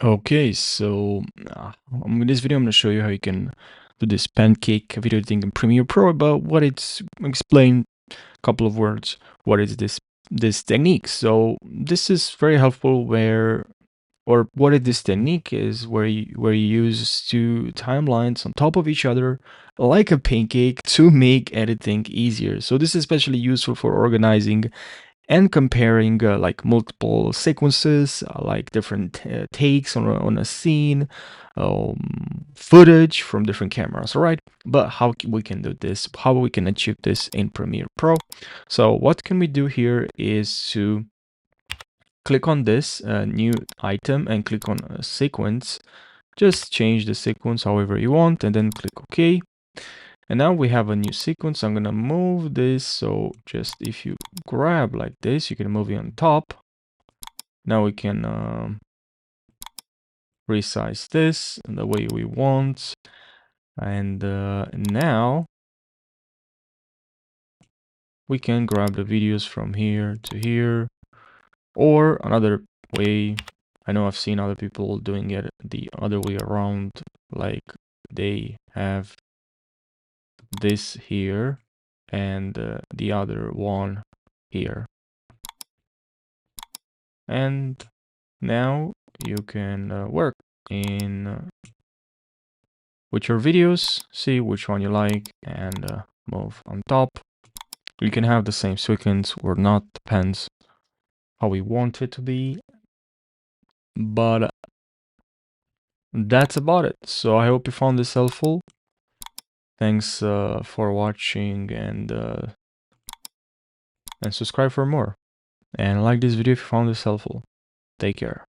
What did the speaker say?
Okay, so in this video, I'm going to show you how you can do this Pancake video editing in Premiere Pro. About what it's explain a couple of words. What is this technique? So this is very helpful where or what is this technique is where you use two timelines on top of each other like a pancake to make editing easier. So this is especially useful for organizing and comparing like multiple sequences, like different takes on a scene, footage from different cameras. All right, but we can do this? How we can achieve this in Premiere Pro? So what can we do here is to click on this new item and click on a sequence. Just change the sequence however you want, and then click OK. And now we have a new sequence. I'm gonna move this, so just if you grab like this, you can move it on top. Now we can resize this the way we want. And now we can grab the videos from here to here. Or another way, I know I've seen other people doing it the other way around, like they have this here and the other one here. And now you can work in with your videos, see which one you like, and move on top. You can have the same sequence or not, depends how we want it to be. But that's about it. So I hope you found this helpful. Thanks for watching, and subscribe for more. And like this video if you found this helpful. Take care.